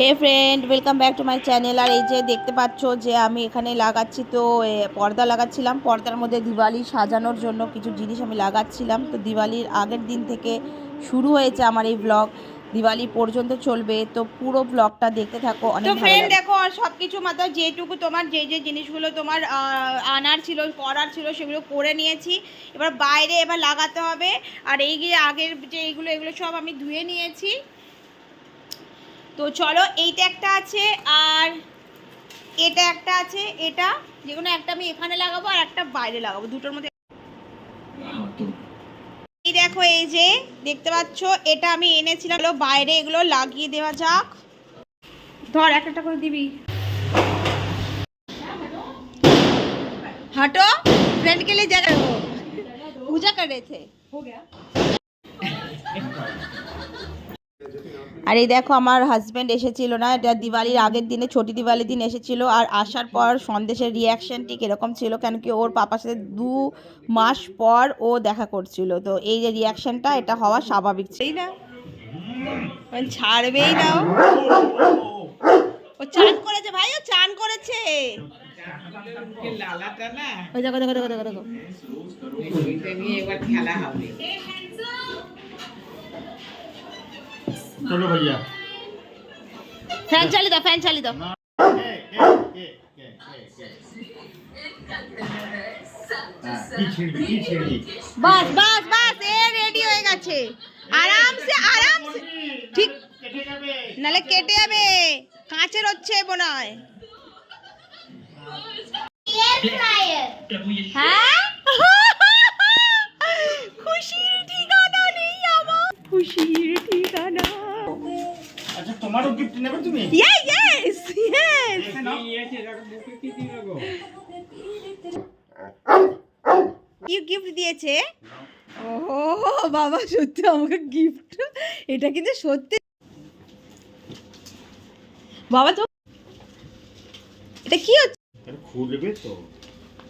Hey friend, welcome back to my channel. আর এই যে দেখতে পাচ্ছ যে আমি এখানে লাগাচ্ছি, তো পর্দা লাগাচ্ছিলাম। পর্দার মধ্যে দিওয়ালি সাজানোর জন্য কিছু জিনিস আমি লাগাচ্ছিলাম। তো দিওয়ালির আগের দিন থেকে শুরু হয়েছে আমার এই ব্লগ, দিওয়ালি পর্যন্ত চলবে। তো পুরো ব্লগটা দেখতে থাকো, অনেক ভালো লাগবে। দেখো, আর সব কিছু মাত্র যেটুকু তোমার যে জিনিসগুলো তোমার আনার ছিল, করার ছিল, সেগুলো করে নিয়েছি। এবার বাইরে এবার লাগাতে হবে। আর এই যে আগের যে এগুলো সব আমি ধুয়ে নিয়েছি। তো চলো, এইটা একটা আছে আর এটা একটা আছে। এটা যেকোনো একটা আমি এখানে লাগাবো আর একটা বাইরে লাগাবো, দুটোর মধ্যে। এই দেখো, এই যে দেখতে পাচ্ছ, এটা আমি এনেছিলাম। বাইরে এগুলো লাগিয়ে দেওয়া যাক। ধর, একটা করে দিবি। हटो, फ्रेंड के लिए जगह हो, पूजा कर रहे थे, हो गया। আর এই দেখো, আমার হাজব্যান্ড এসেছিল না, এটা দিওয়ালির আগের দিনে, ছোটি দিওয়ালির দিন এসেছিল। আর আসার পর সন্দেশের রিয়াকশন ঠিক এরকম ছিল, কেন কি ওর পাপার সাথে 2 মাস পর ও দেখা করছিল। তো এই যে রিয়াকশনটা, এটা হওয়া স্বাভাবিক ছিল না, ছাড়বেই না। ও চান করেছে ভাই, ও চান করেছে। ওই দেখো দেখো দেখো দেখো দেখো, चलो भैया ফ্যান চালিয়ে দাও, ফ্যান চালিয়ে দাও। বাস বাস বাস, এ রেডি হয়ে গেছে। আরামসে আরামসে, ঠিক, নালে কেটে যাবে। কাঁচের হচ্ছে মনে হয়। হ্যাঁ, খুশির ঠিকানা নেই আমার, খুশির ঠিকানা। अच्छा तुम्हारो गिफ्ट নেবে তুমি? यस यस यस, কি গিফট দিয়েছে? ও বাবা, সত্যি আমাকে গিফট, এটা কিন্তু সত্যি বাবা। তো এটা কি হচ্ছে? এটা খুলবে তো,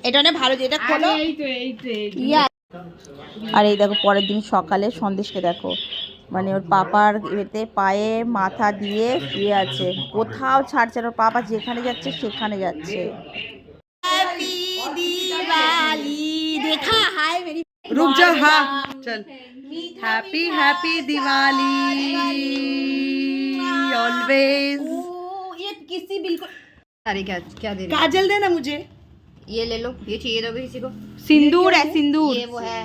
এটা অনেক ভালো, যেটা খোলো। আর এই দেখো, পরের দিন সকালে সন্দেশকে দেখো, মানে ওর পাপার এতে পায়ে মাথা দিয়ে শুয়ে আছে, কোথাও ছাড়ছে না। ওর পাপা যেখানে যাচ্ছে সেখানে যাচ্ছে। হ্যাপি দিওয়ালি, দেখা হাই মেরি, रुक जा। हाँ चल, हैप्पी हैप्पी दिवाली ऑलवेज। ये किसी बिल्कुल। अरे क्या क्या दे रही काजल देना मुझे, ये ले लो, ये चाहिए दोगे किसी को? सिंदूर है, सिंदूर। ये वो है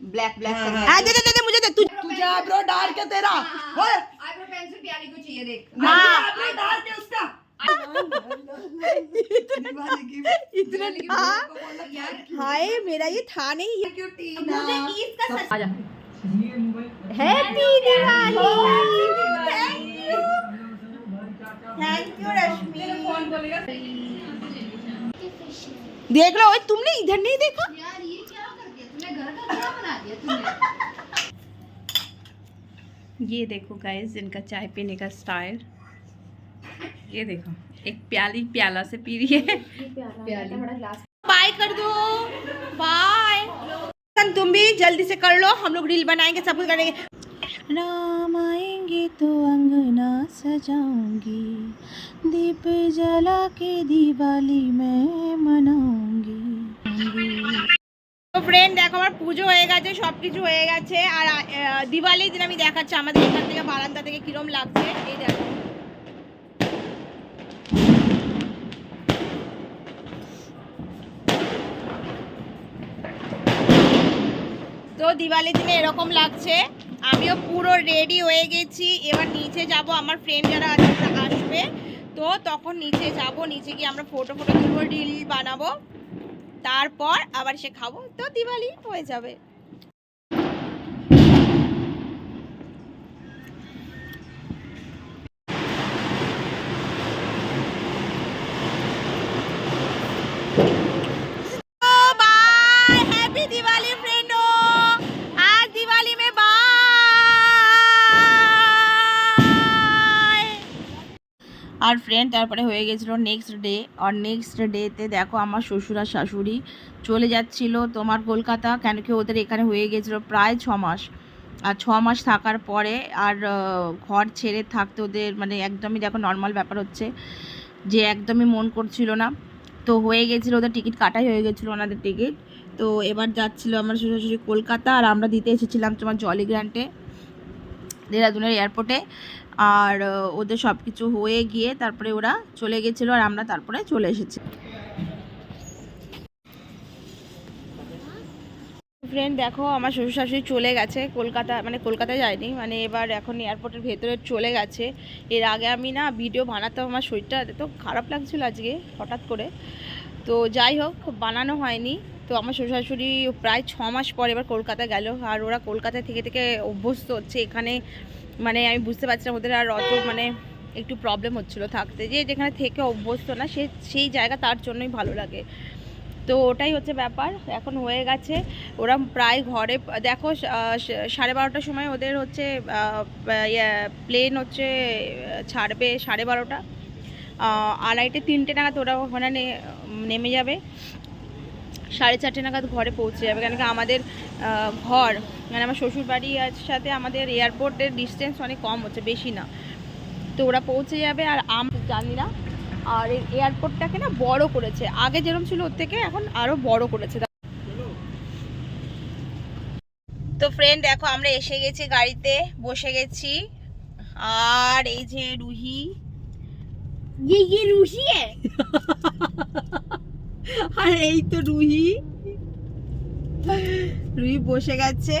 ब्लैक ब्लैक। हाँ, दे दे दे मुझे दे। तुझे आईब्रो डाल के तेरा आईब्रो पेंसिल प्याली को चाहिए, देख आईब्रो डाल के उसका इतना था। हाय, मेरा ये था नहीं, ये मुझे इसका सच। हैप्पी दिवाली, थैंक यू रश्मि। देख लो, तुमने इधर नहीं देखा यार, ये क्या कर दिया तूने, घर का क्या बना दिया तूने। ये देखो गाइस, इनका चाय पीने का स्टाइल। ये देखो, एक प्याली प्याला से पी रही है। प्याली बाय कर दो, बाय। तुम भी जल्दी से कर लो, हम लोग रील बनाएंगे, सब कुछ करेंगे। राम आएंगे तो अंगना सजाऊंगी, दीप जला के दिवाली मैं मनाऊंगी। তো ফ্রেন্ড দেখো, আমার পুজো হয়ে গেছে, সব কিছু হয়ে গেছে। আর দিওয়ালির দিন আমি দেখাচ্ছি আমাদের এখান থেকে বারান্দা থেকে কিরম লাগছে। এই দেখো, তো দিওয়ালির দিনে এরকম লাগছে। আমিও পুরো রেডি হয়ে গেছি। এবার নিচে যাব, আমার ফ্রেন্ড যারা আছে তারা আসবে, তো তখন নিচে যাব। নিচে গিয়ে আমরা ফটো তুলবো, রিল বানাবো, তারপর আবার সে খাবো, তো দিওয়ালি হয়ে যাবে। আর ফ্রেন্ড তারপরে হয়ে গেছিলো নেক্সট ডে। আর নেক্সট ডেতে দেখো, আমার শ্বশুর আর শাশুড়ি চলে যাচ্ছিলো তোমার কলকাতা, কেন কি ওদের এখানে হয়ে গেছিলো প্রায় 6 মাস। আর 6 মাস থাকার পরে আর ঘর ছেড়ে থাকতে ওদের মানে একদমই দেখো নর্মাল ব্যাপার হচ্ছে যে একদমই মন করছিল না। তো হয়ে গেছিলো, ওদের টিকিট কাটাই হয়ে গেছিলো ওনাদের টিকিট। তো এবার যাচ্ছিলো আমার শ্বশুরশাশুড়ি কলকাতা, আর আমরা দিতে এসেছিলাম তোমার জলি গ্র্যান্টে দেহরাদূনের এয়ারপোর্টে। আর ওদের সব কিছু হয়ে গিয়ে তারপরে ওরা চলে গেছিলো আর আমরা তারপরে চলে এসেছি। ফ্রেন্ড দেখো আমার শ্বশুর শাশুড়ি চলে গেছে কলকাতা, মানে কলকাতায় যায়নি, মানে এবার এখন এয়ারপোর্টের ভেতরে চলে গেছে। এর আগে আমি না ভিডিও বানাতাম, আমার শরীরটা এত খারাপ লাগছিল আজকে হঠাৎ করে, তো যাই হোক বানানো হয়নি। তো আমার শ্বশুর শাশুড়ি প্রায় 6 মাস পর এবার কলকাতা গেল, আর ওরা কলকাতায় থেকে থেকে অভ্যস্ত হচ্ছে এখানে, মানে আমি বুঝতে পারছিলাম ওদের আর অত মানে একটু প্রবলেম হচ্ছিলো থাকতে, যে যেখানে থেকে অভ্যস্ত না সেই জায়গা তার জন্যই ভালো লাগে। তো ওটাই হচ্ছে ব্যাপার, এখন হয়ে গেছে। ওরা প্রায় ঘরে দেখো 12:30টার সময় ওদের হচ্ছে প্লেন হচ্ছে ছাড়বে 12:30, 2:30 3টে নাগাদ ওরা ওখানে নেমে যাবে, 4:30 নাগাদ ঘরে পৌঁছে যাবে। কেন কি আমাদের ঘর মানে আমার শ্বশুরবাড়ির সাথে আমাদের এয়ারপোর্টের ডিস্টেন্স অনেক কম হচ্ছে, বেশি না। তো ওরা পৌঁছে যাবে আর আমি জানি না। আর এই এয়ারপোর্টটাকে না বড় করেছে, আগে যেরকম ছিল ওর থেকে এখন আরও বড় করেছে। তো ফ্রেন্ড দেখো আমরা এসে গেছি, গাড়িতে বসে গেছি, আর এই যে রুহি, রুহি আর এই তো রুহি বসে গেছে।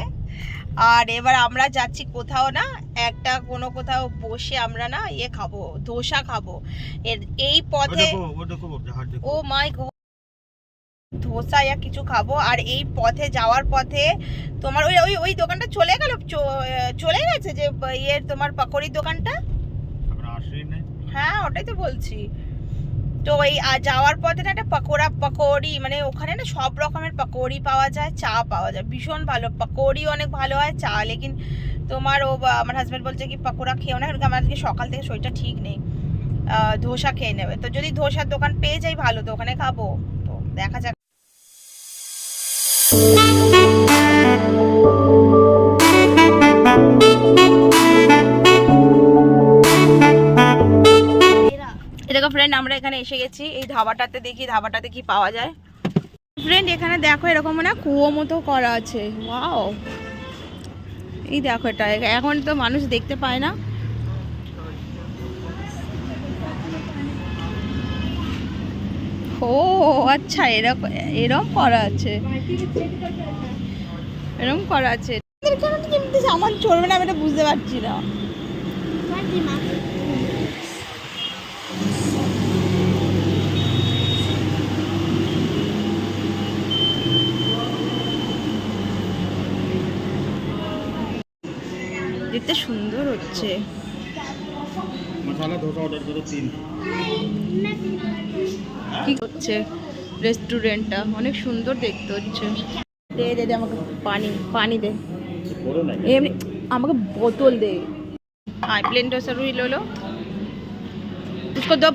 আর এবার আমরা যাচ্ছি কোথাও না, একটা কোনো কোথাও বসে আমরা না ইয়ে খাবো, ধোসা খাবো। এই পথে ও মাই গড ধোসা ইয়া কিছু খাবো। আর এই পথে যাওয়ার পথে তোমার ওই ওই ওই দোকানটা চলে গেছে যে ইয়ের তোমার পাকোড়ির দোকানটা, হ্যাঁ ওটাই তো বলছি। তো এই যাওয়ার পথে না একটা পাকোড়ি, মানে ওখানে না সব রকমের পাকোড়ি পাওয়া যায়, চা পাওয়া যায়, ভীষণ ভালো পাকোড়ি, অনেক ভালো হয় চা। লেকিন তোমার আমার হাজব্যান্ড বলছে কি পাকোড়া খেও না, কারণ আমার আজকে সকাল থেকে শরীরটা ঠিক নেই, ধোসা খেয়ে নেবে। তো যদি ধোসার দোকান পেয়ে যাই ভালো, তো ওখানে খাবো, তো দেখা যাক। দেখো ফ্রেন্ড আমরা এখানে এসে গেছি, এই ধাবাটাতে দেখি ধাবাটাতে কি পাওয়া যায়। ফ্রেন্ড এখানে দেখো এরকম না কুয়ো মতো করা আছে, ওয়াও, এই দেখো এটা এখন তো মানুষ দেখতে পায় না। ও আচ্ছা এরকম করা আছে, এরকম করা আছে। সামান চলবে না আমি এটা বুঝতে পারছি না। দেখতে সুন্দর হচ্ছে। মশলা ধোসা অর্ডার করো 3। কি হচ্ছে রেস্টুরেন্টটা অনেক সুন্দর দেখতে হচ্ছে। দে দে দে আমাকে পানি দে, এমনি আমাকে বোতল দে। हाँ प्लेन डोसा रुई लो उसको दो